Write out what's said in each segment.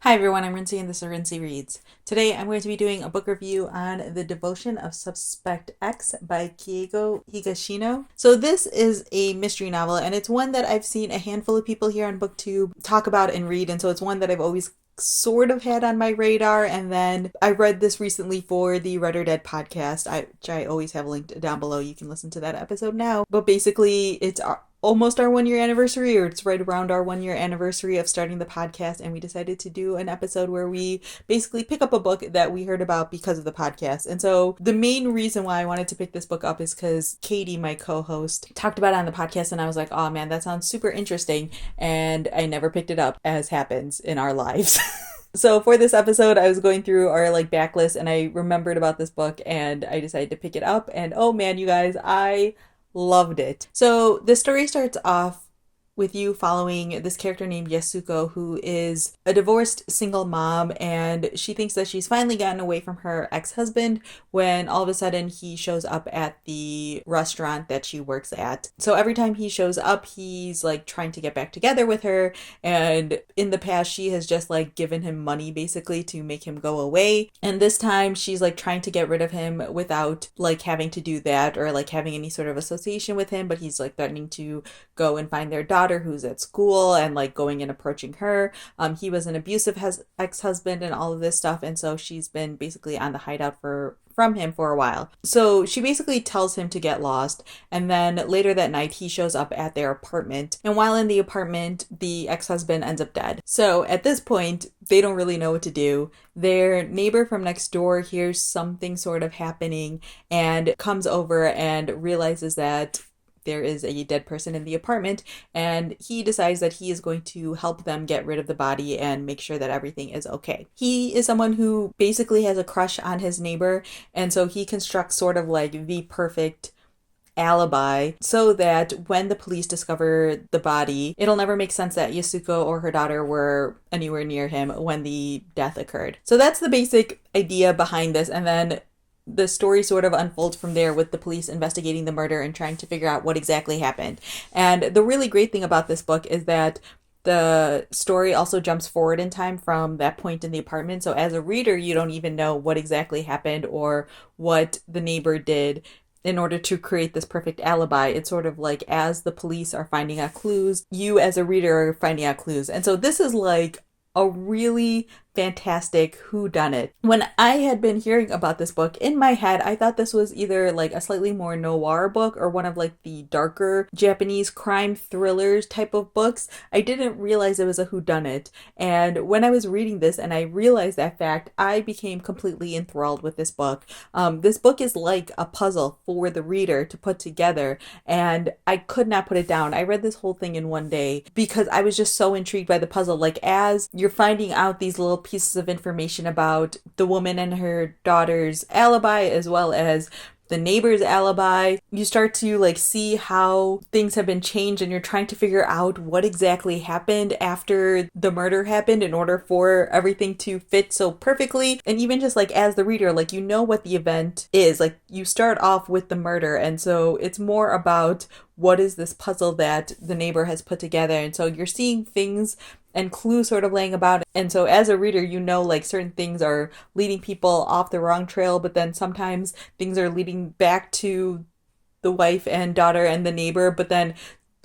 Hi everyone, I'm Rincey and this is Rincey Reads. Today I'm going to be doing a book review on The Devotion of Suspect X by Keigo Higashino. So this is a mystery novel and it's one that I've seen a handful of people here on BookTube talk about and read, and so it's one that I've always sort of had on my radar. And then I read this recently for the Read or Dead podcast, which I always have linked down below. You can listen to that episode now. But basically it's almost our 1 year anniversary, or it's right around our 1 year anniversary of starting the podcast, and we decided to do an episode where we basically pick up a book that we heard about because of the podcast. And so the main reason why I wanted to pick this book up is because Katie, my co-host, talked about it on the podcast, and I was like, oh man, that sounds super interesting, and I never picked it up, as happens in our lives. So for this episode, I was going through our backlist and I remembered about this book and I decided to pick it up, and oh man, you guys, I loved it. So the story starts off with you following this character named Yasuko, who is a divorced single mom, and she thinks that she's finally gotten away from her ex-husband when all of a sudden he shows up at the restaurant that she works at. So every time he shows up, he's trying to get back together with her, and in the past she has just given him money basically to make him go away, and this time she's trying to get rid of him without having to do that or having any sort of association with him, but he's threatening to go and find their daughter who's at school and going and approaching her. He was an abusive ex-husband and all of this stuff, and so she's been basically on the hideout from him for a while. So she basically tells him to get lost, and then later that night he shows up at their apartment, and while in the apartment the ex-husband ends up dead. So at this point they don't really know what to do. Their neighbor from next door hears something sort of happening and comes over and realizes that there is a dead person in the apartment, and he decides that he is going to help them get rid of the body and make sure that everything is okay. He is someone who basically has a crush on his neighbor, and so he constructs sort of the perfect alibi so that when the police discover the body, it'll never make sense that Yasuko or her daughter were anywhere near him when the death occurred. So that's the basic idea behind this, and then the story sort of unfolds from there with the police investigating the murder and trying to figure out what exactly happened. And the really great thing about this book is that the story also jumps forward in time from that point in the apartment. So as a reader, you don't even know what exactly happened or what the neighbor did in order to create this perfect alibi. It's sort of as the police are finding out clues, you as a reader are finding out clues. And so this is a really fantastic whodunit. When I had been hearing about this book, in my head I thought this was either a slightly more noir book or one of the darker Japanese crime thrillers type of books. I didn't realize it was a whodunit, and when I was reading this and I realized that fact, I became completely enthralled with this book. This book is like a puzzle for the reader to put together, and I could not put it down. I read this whole thing in one day because I was just so intrigued by the puzzle. As you're finding out these little pieces of information about the woman and her daughter's alibi as well as the neighbor's alibi, you start to see how things have been changed, and you're trying to figure out what exactly happened after the murder happened in order for everything to fit so perfectly. And even just as the reader, you know what the event is. You start off with the murder, and so it's more about what is this puzzle that the neighbor has put together. And so you're seeing things and clues sort of laying about. And so as a reader, you know certain things are leading people off the wrong trail, but then sometimes things are leading back to the wife and daughter and the neighbor, but then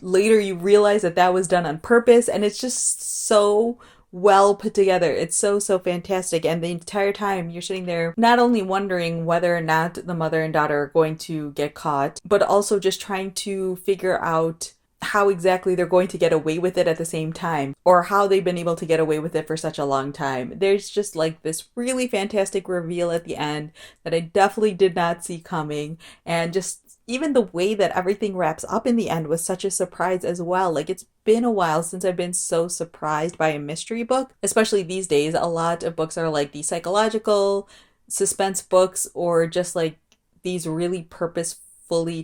later you realize that that was done on purpose, and it's just so well put together. It's so fantastic. And the entire time you're sitting there not only wondering whether or not the mother and daughter are going to get caught, but also just trying to figure out how exactly they're going to get away with it at the same time, or how they've been able to get away with it for such a long time. There's just this really fantastic reveal at the end that I definitely did not see coming, and just even the way that everything wraps up in the end was such a surprise as well. It's been a while since I've been so surprised by a mystery book, especially these days. A lot of books are the psychological suspense books, or just these really purposefully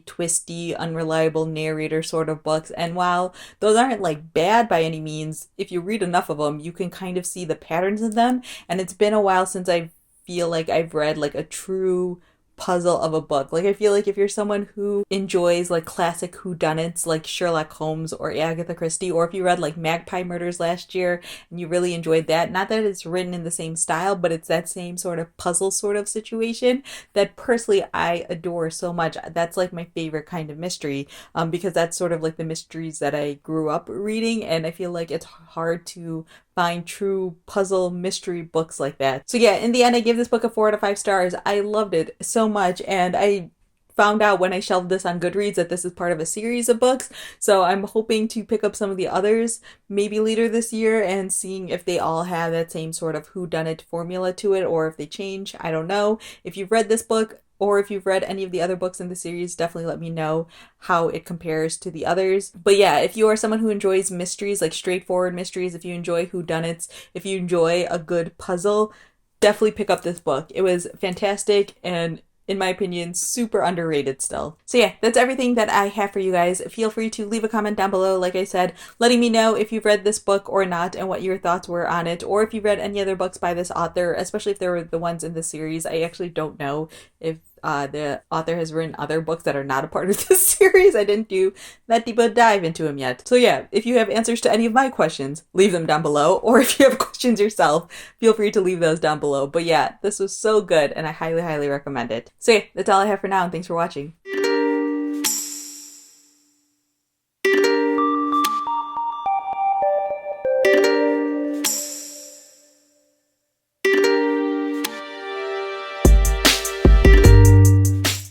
twisty, unreliable narrator sort of books. And while those aren't bad by any means, if you read enough of them, you can kind of see the patterns in them. And it's been a while since I feel I've read a true puzzle of a book. Like, I feel like if you're someone who enjoys like classic whodunits like Sherlock Holmes or Agatha Christie, or if you read like Magpie Murders last year and you really enjoyed that, not that it's written in the same style, but it's that same sort of puzzle sort of situation that personally I adore so much. That's like my favorite kind of mystery, because that's sort of like the mysteries that I grew up reading, and I feel like it's hard to find true puzzle mystery books like that. So yeah, in the end, I gave this book a 4 out of 5 stars. I loved it so much, and I found out when I shelved this on Goodreads that this is part of a series of books. So I'm hoping to pick up some of the others maybe later this year and seeing if they all have that same sort of whodunit formula to it, or if they change. I don't know. If you've read this book, or if you've read any of the other books in the series, definitely let me know how it compares to the others. But yeah, if you are someone who enjoys mysteries, like straightforward mysteries, if you enjoy whodunits, if you enjoy a good puzzle, definitely pick up this book. It was fantastic and, in my opinion, super underrated still. So yeah, that's everything that I have for you guys. Feel free to leave a comment down below, like I said, letting me know if you've read this book or not and what your thoughts were on it, or if you've read any other books by this author, especially if they were the ones in the series. I actually don't know if the author has written other books that are not a part of this series. I didn't do that deep a dive into them yet. So yeah, if you have answers to any of my questions, leave them down below. Or if you have questions yourself, feel free to leave those down below. But yeah, this was so good and I highly, highly recommend it. So yeah, that's all I have for now, and thanks for watching.